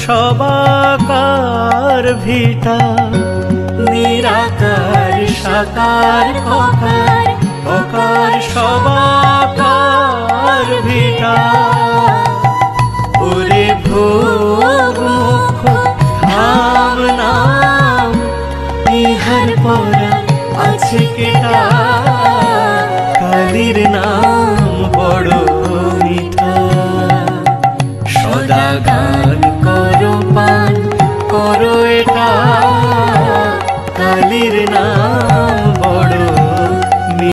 সবাকার ভিটা, নিরাকার সাকার অকার, অকার সবাকার ভিটা। ওরে ভোগ মুখ ধাম নাম, ইহার পর আছে কেটা।